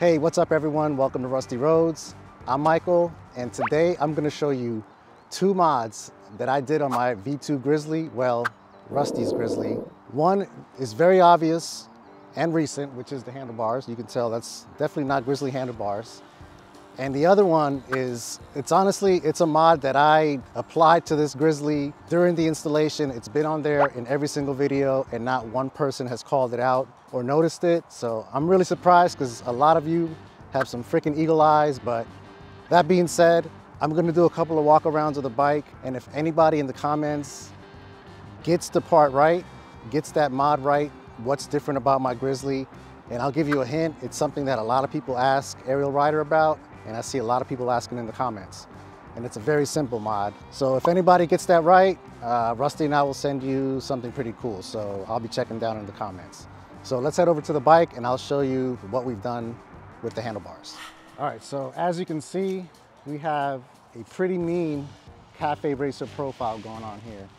Hey, what's up everyone? Welcome to Rusty Roads. I'm Michael, and today I'm gonna show you two mods that I did on my V2 Grizzly, well, Rusty's Grizzly. One is very obvious and recent, which is the handlebars. You can tell that's definitely not Grizzly handlebars. And the other one is, it's a mod that I applied to this Grizzly during the installation. It's been on there in every single video and not one person has called it out or noticed it. So I'm really surprised because a lot of you have some freaking eagle eyes. But that being said, I'm gonna do a couple of walk-arounds of the bike. And if anybody in the comments gets the part right, gets that mod right, what's different about my Grizzly, and I'll give you a hint, it's something that a lot of people ask Ariel Rider about, and I see a lot of people asking in the comments. And it's a very simple mod. So if anybody gets that right, Rusty and I will send you something pretty cool. So I'll be checking down in the comments. So let's head over to the bike and I'll show you what we've done with the handlebars. All right, so as you can see, we have a pretty mean cafe racer profile going on here.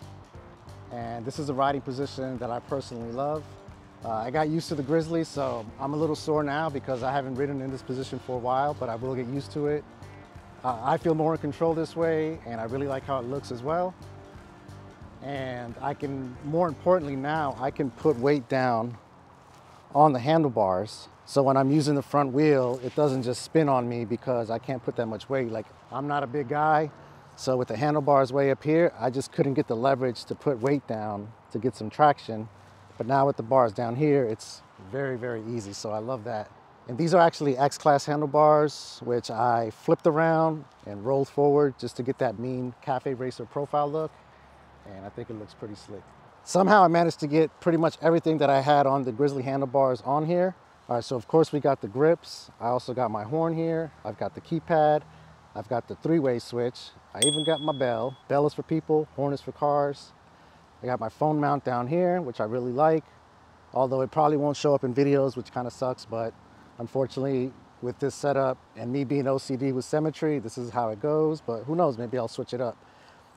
And this is a riding position that I personally love. I got used to the Grizzly, so I'm a little sore now because I haven't ridden in this position for a while, but I will get used to it. I feel more in control this way, and I really like how it looks as well. And I can, more importantly now, I can put weight down on the handlebars. So when I'm using the front wheel, it doesn't just spin on me because I can't put that much weight. Like, I'm not a big guy, so with the handlebars way up here, I just couldn't get the leverage to put weight down to get some traction. But now with the bars down here, it's very, very easy. So I love that. And these are actually X-Class handlebars, which I flipped around and rolled forward just to get that mean cafe racer profile look. And I think it looks pretty slick. Somehow I managed to get pretty much everything that I had on the Grizzly handlebars on here. All right, so of course we got the grips. I also got my horn here. I've got the keypad. I've got the three-way switch. I even got my bell. Bell is for people, horn is for cars. I got my phone mount down here, which I really like, although it probably won't show up in videos, which kind of sucks, but unfortunately with this setup and me being OCD with symmetry, this is how it goes, but who knows, maybe I'll switch it up.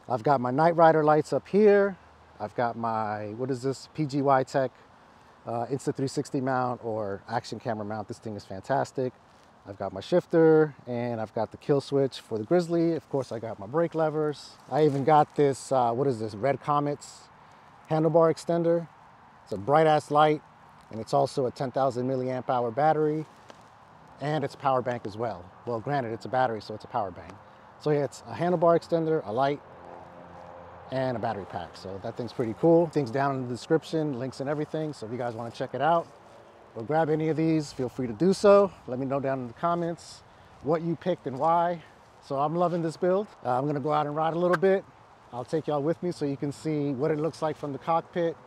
I've got my Night Rider lights up here. I've got my, what is this, PGY Tech Insta360 mount or action camera mount. This thing is fantastic. I've got my shifter and I've got the kill switch for the Grizzly. Of course, I got my brake levers. I even got this, what is this, Red Comet's handlebar extender. It's a bright ass light, and it's also a 10,000 milliamp hour battery, and it's a power bank as well. Well, granted, it's a battery, so it's a power bank. So yeah, it's a handlebar extender, a light, and a battery pack. So that thing's pretty cool. Things down in the description, links and everything. So if you guys want to check it out or grab any of these, feel free to do so. Let me know down in the comments what you picked and why. So I'm loving this build. I'm gonna go out and ride a little bit. I'll take y'all with me so you can see what it looks like from the cockpit.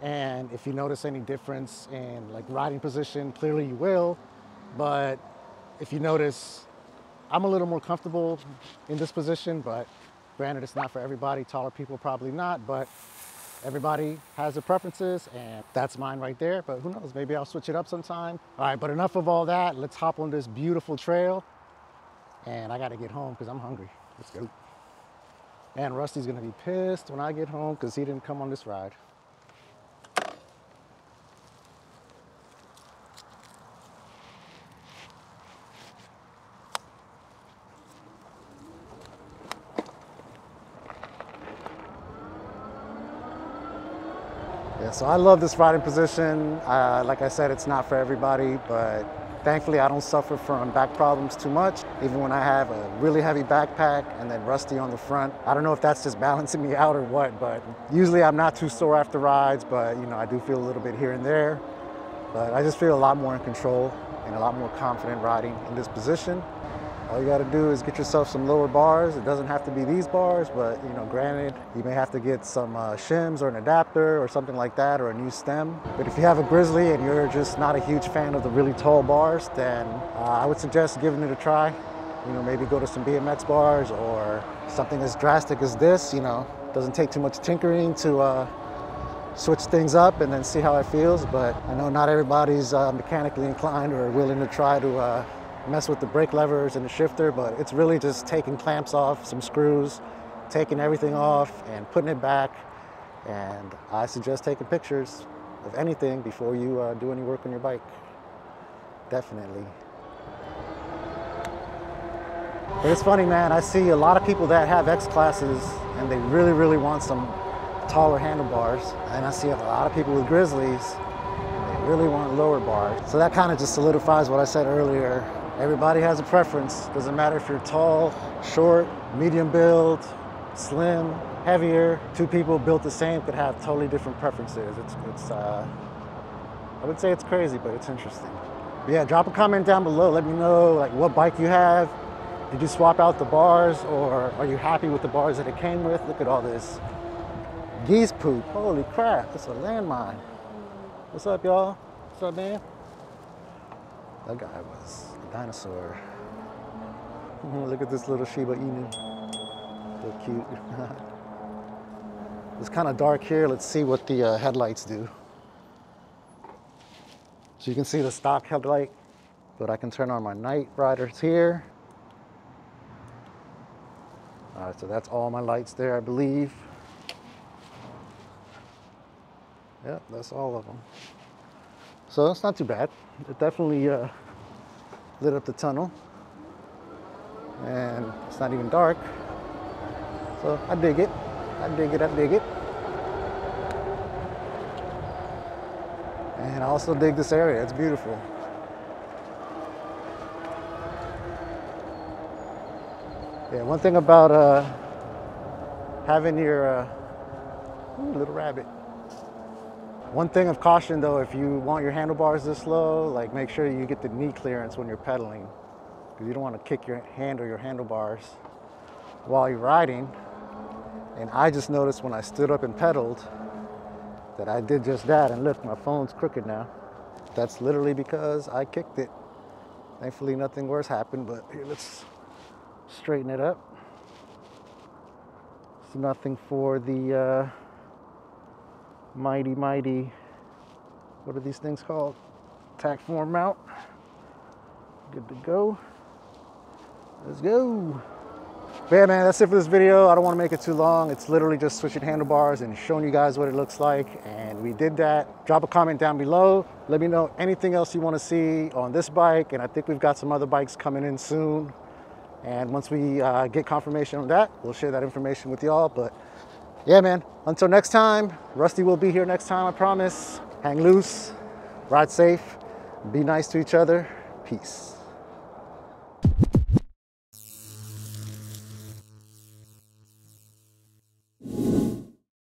And if you notice any difference in like riding position, clearly you will. But if you notice, I'm a little more comfortable in this position, but granted it's not for everybody. Taller people probably not, but everybody has their preferences and that's mine right there. But who knows, maybe I'll switch it up sometime. All right, but enough of all that. Let's hop on this beautiful trail. And I gotta get home because I'm hungry. Let's go. Man, Rusty's gonna be pissed when I get home because he didn't come on this ride. Yeah, so I love this riding position. Like I said, it's not for everybody, but thankfully I don't suffer from back problems too much, even when I have a really heavy backpack and then Rusty on the front. I don't know if that's just balancing me out or what, but usually I'm not too sore after rides, but you know, I do feel a little bit here and there. But I just feel a lot more in control and a lot more confident riding in this position. All you gotta do is get yourself some lower bars. It doesn't have to be these bars, but you know, granted, you may have to get some shims or an adapter or something like that, or a new stem. But if you have a Grizzly and you're just not a huge fan of the really tall bars, then I would suggest giving it a try. You know, maybe go to some BMX bars or something as drastic as this. You know, doesn't take too much tinkering to switch things up and then see how it feels. But I know not everybody's mechanically inclined or willing to try to mess with the brake levers and the shifter, but it's really just taking clamps off, some screws, taking everything off and putting it back. And I suggest taking pictures of anything before you do any work on your bike. Definitely. But it's funny, man, I see a lot of people that have X classes and they really, really want some taller handlebars. And I see a lot of people with Grizzlies and they really want lower bars. So that kind of just solidifies what I said earlier. Everybody has a preference. Doesn't matter if you're tall, short, medium build, slim, heavier. Two people built the same could have totally different preferences. I would say it's crazy, but it's interesting. But yeah, drop a comment down below. Let me know like what bike you have. Did you swap out the bars, or are you happy with the bars that it came with? Look at all this geese poop. Holy crap, it's a landmine. What's up, y'all? What's up, man? That guy was a dinosaur. Look at this little Shiba Inu. So cute. It's kind of dark here. Let's see what the headlights do. So you can see the stock headlight, but I can turn on my night riders here. All right, so that's all my lights there, I believe. Yep, that's all of them. So it's not too bad. It definitely lit up the tunnel. And it's not even dark. So I dig it. I dig it, I dig it. And I also dig this area, it's beautiful. Yeah, one thing about having your, ooh, little rabbit. One thing of caution though, if you want your handlebars this low, like make sure you get the knee clearance when you're pedaling, because you don't want to kick your hand or your handlebars while you're riding. And I just noticed when I stood up and pedaled that I did just that, and look, my phone's crooked now. That's literally because I kicked it. Thankfully nothing worse happened, but here, let's straighten it up. It's nothing for the mighty, what are these things called? Tack form mount. Good to go. Let's go. But yeah, man, that's it for this video. I don't want to make it too long. It's literally just switching handlebars and showing you guys what it looks like. And we did that. Drop a comment down below. Let me know anything else you want to see on this bike. And I think we've got some other bikes coming in soon. And once we get confirmation on that, we'll share that information with y'all. But yeah, man, until next time, Rusty will be here next time, I promise. Hang loose, ride safe, be nice to each other. Peace.